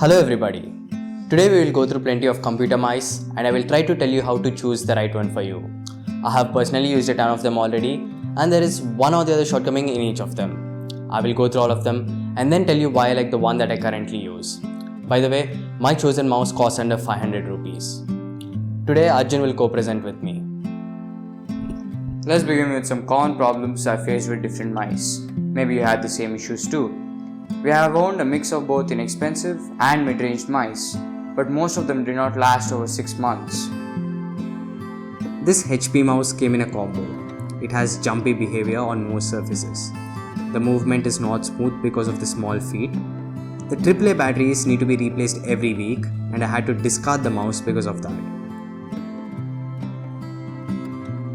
Hello everybody. Today we will go through plenty of computer mice and I will try to tell you how to choose the right one for you. I have personally used a ton of them already and there is one or the other shortcoming in each of them. I will go through all of them and then tell you why I like the one that I currently use. By the way, my chosen mouse costs under 500 rupees. Today Arjun will co-present with me. Let's begin with some common problems I faced with different mice. Maybe you had the same issues too. We have owned a mix of both inexpensive and mid-range mice, but most of them did not last over 6 months. This HP mouse came in a combo. It has jumpy behavior on most surfaces. The movement is not smooth because of the small feet. The AAA batteries need to be replaced every week and I had to discard the mouse because of that.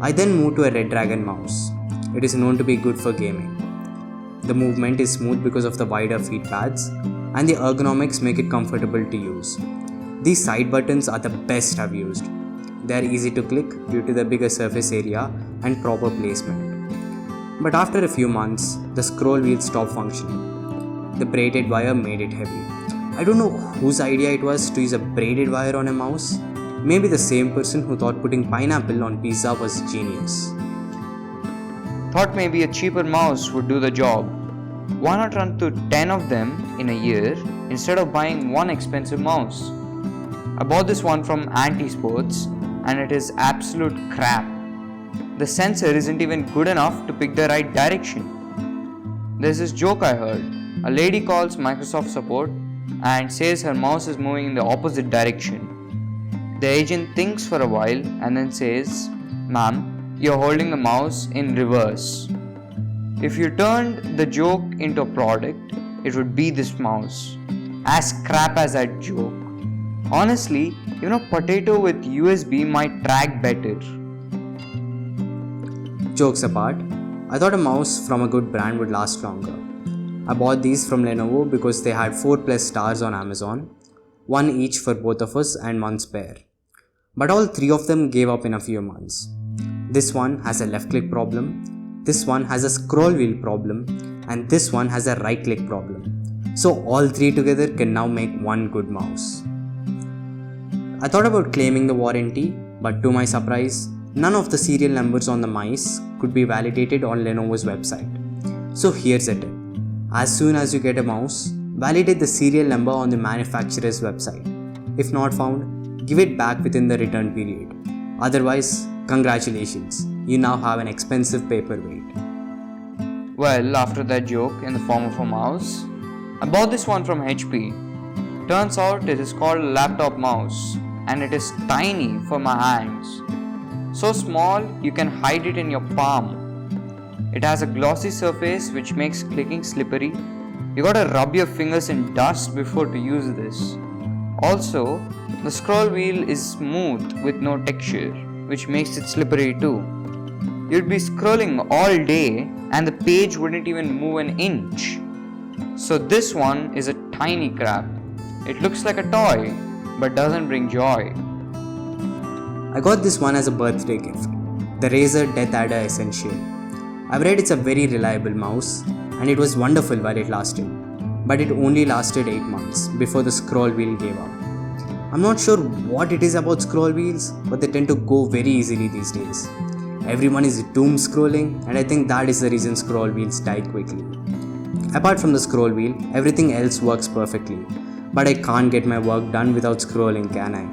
I then moved to a Red Dragon mouse. It is known to be good for gaming. The movement is smooth because of the wider feet pads and the ergonomics make it comfortable to use. These side buttons are the best I've used. They are easy to click due to the bigger surface area and proper placement. But after a few months, the scroll wheel stopped functioning. The braided wire made it heavy. I don't know whose idea it was to use a braided wire on a mouse. Maybe the same person who thought putting pineapple on pizza was genius. Thought maybe a cheaper mouse would do the job. Why not run through 10 of them in a year instead of buying one expensive mouse? I bought this one from Anti-Sports and it is absolute crap. The sensor isn't even good enough to pick the right direction. There's this joke I heard. A lady calls Microsoft support and says her mouse is moving in the opposite direction. The agent thinks for a while and then says, "Ma'am, you're holding the mouse in reverse." If you turned the joke into a product, it would be this mouse. As crap as that joke. Honestly, even a potato with USB might track better. Jokes apart, I thought a mouse from a good brand would last longer. I bought these from Lenovo because they had 4+ stars on Amazon, one each for both of us and one spare. But all 3 of them gave up in a few months. This one has a left click problem, this one has a scroll wheel problem, and this one has a right click problem. So all 3 together can now make one good mouse. I thought about claiming the warranty, but to my surprise, none of the serial numbers on the mice could be validated on Lenovo's website. So here's a tip. As soon as you get a mouse, validate the serial number on the manufacturer's website. If not found, give it back within the return period. Otherwise, congratulations, you now have an expensive paperweight. Well, after that joke in the form of a mouse, I bought this one from HP. Turns out it is called a laptop mouse and it is tiny for my hands. So small you can hide it in your palm. It has a glossy surface which makes clicking slippery. You gotta rub your fingers in dust before to use this. Also, the scroll wheel is smooth with no texture, which makes it slippery too. You'd be scrolling all day and the page wouldn't even move an inch. So this one is a tiny crap. It looks like a toy, but doesn't bring joy. I got this one as a birthday gift, the Razer Death Adder Essential. I've read it's a very reliable mouse and it was wonderful while it lasted, but it only lasted 8 months before the scroll wheel gave up. I'm not sure what it is about scroll wheels, but they tend to go very easily these days. Everyone is doom scrolling and I think that is the reason scroll wheels die quickly. Apart from the scroll wheel, everything else works perfectly, but I can't get my work done without scrolling, can I?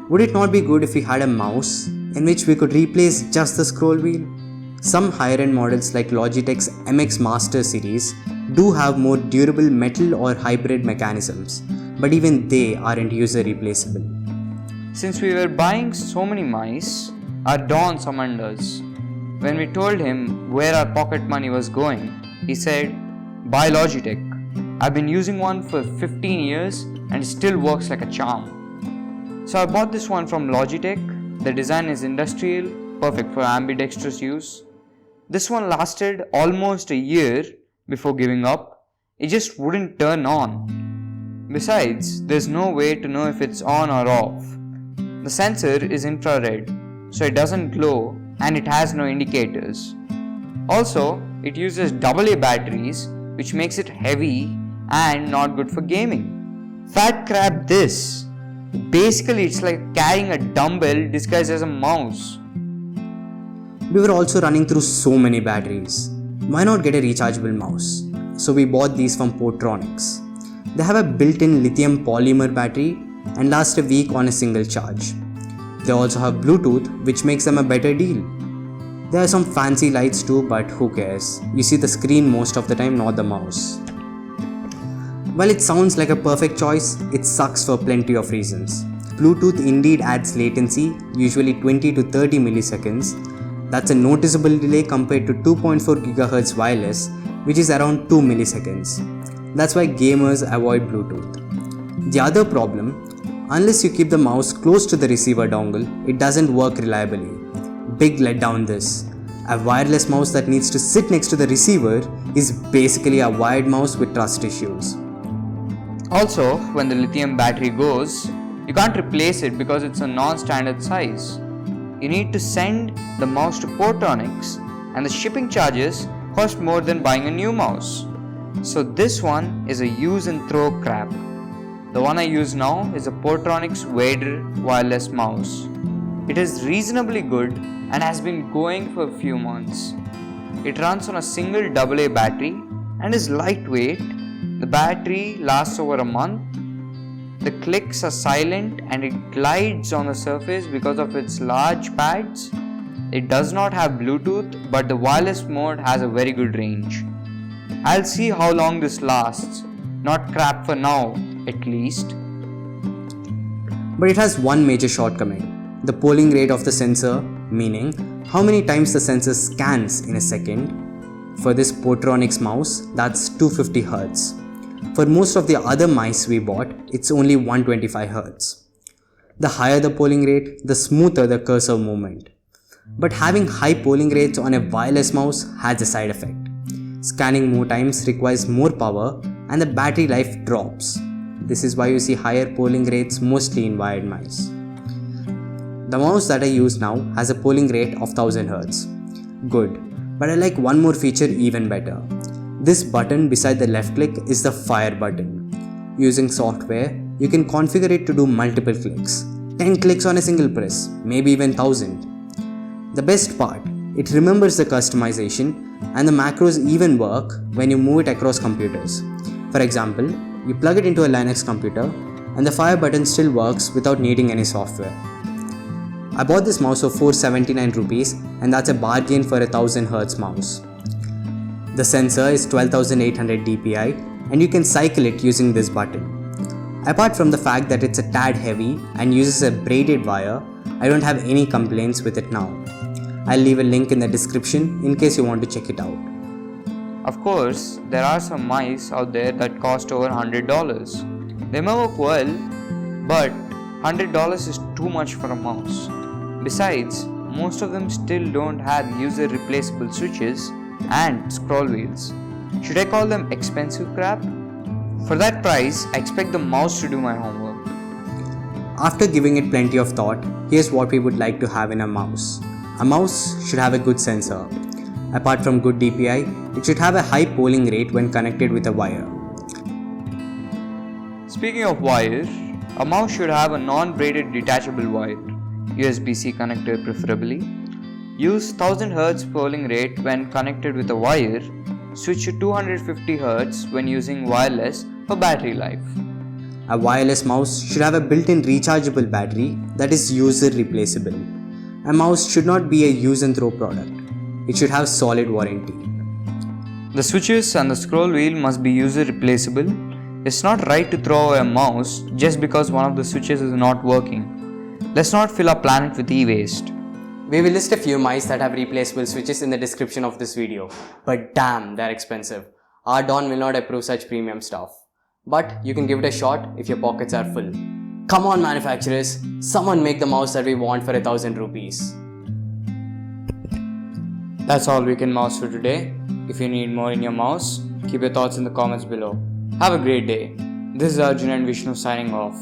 Would it not be good if we had a mouse in which we could replace just the scroll wheel? Some higher end models like Logitech's MX Master series do have more durable metal or hybrid mechanisms, but even they aren't user replaceable. Since we were buying so many mice, our Don summoned us. When we told him where our pocket money was going, he said, "Buy Logitech. I've been using one for 15 years and it still works like a charm." So I bought this one from Logitech. The design is industrial, perfect for ambidextrous use. This one lasted almost a year before giving up. It just wouldn't turn on. Besides, there's no way to know if it's on or off. The sensor is infrared, so it doesn't glow and it has no indicators. Also, it uses AA batteries, which makes it heavy and not good for gaming. Fat crap this. Basically, it's like carrying a dumbbell disguised as a mouse. We were also running through so many batteries. Why not get a rechargeable mouse? So we bought these from Portronics. They have a built-in lithium polymer battery and last a week on a single charge. They also have Bluetooth, which makes them a better deal. There are some fancy lights too, but who cares? You see the screen most of the time, not the mouse. While it sounds like a perfect choice, it sucks for plenty of reasons. Bluetooth indeed adds latency, usually 20 to 30 milliseconds. That's a noticeable delay compared to 2.4 GHz wireless, which is around 2 milliseconds. That's why gamers avoid Bluetooth. The other problem, unless you keep the mouse close to the receiver dongle, it doesn't work reliably. Big letdown this. A wireless mouse that needs to sit next to the receiver is basically a wired mouse with trust issues. Also, when the lithium battery goes, you can't replace it because it's a non-standard size. You need to send the mouse to Portronics, and the shipping charges cost more than buying a new mouse. So this one is a use and throw crap. The one I use now is a Portronics Vader wireless mouse. It is reasonably good and has been going for a few months. It runs on a single AA battery and is lightweight. The battery lasts over a month. The clicks are silent and it glides on the surface because of its large pads. It does not have Bluetooth, but the wireless mode has a very good range. I'll see how long this lasts. Not crap for now, at least. But it has one major shortcoming. The polling rate of the sensor, meaning how many times the sensor scans in a second. For this Portronics mouse, that's 250 Hz. For most of the other mice we bought, it's only 125 Hz. The higher the polling rate, the smoother the cursor movement. But having high polling rates on a wireless mouse has a side effect. Scanning more times requires more power and the battery life drops. This is why you see higher polling rates mostly in wired mice. The mouse that I use now has a polling rate of 1000 Hz. Good, but I like one more feature even better. This button beside the left click is the fire button. Using software, you can configure it to do multiple clicks. 10 clicks on a single press, maybe even 1000. The best part, it remembers the customization and the macros even work when you move it across computers. For example, you plug it into a Linux computer and the fire button still works without needing any software. I bought this mouse for 479 rupees and that's a bargain for a 1000 Hz mouse. The sensor is 12800 dpi and you can cycle it using this button. Apart from the fact that it's a tad heavy and uses a braided wire, I don't have any complaints with it now. I'll leave a link in the description in case you want to check it out. Of course, there are some mice out there that cost over $100. They may work well, but $100 is too much for a mouse. Besides, most of them still don't have user-replaceable switches and scroll wheels. Should I call them expensive crap? For that price, I expect the mouse to do my homework. After giving it plenty of thought, here's what we would like to have in a mouse. A mouse should have a good sensor. Apart from good DPI, it should have a high polling rate when connected with a wire. Speaking of wire, a mouse should have a non-braided detachable wire, USB-C connector preferably. Use 1000 Hz polling rate when connected with a wire. Switch to 250 Hz when using wireless for battery life. A wireless mouse should have a built-in rechargeable battery that is user-replaceable. A mouse should not be a use and throw product. It should have solid warranty. The switches and the scroll wheel must be user-replaceable. It's not right to throw away a mouse just because one of the switches is not working. Let's not fill our planet with e-waste. We will list a few mice that have replaceable switches in the description of this video. But damn, they're expensive. Our Don will not approve such premium stuff. But you can give it a shot if your pockets are full. Come on manufacturers, someone make the mouse that we want for 1000 rupees. That's all we can mouse for today. If you need more in your mouse, keep your thoughts in the comments below. Have a great day. This is Arjun and Vishnu signing off.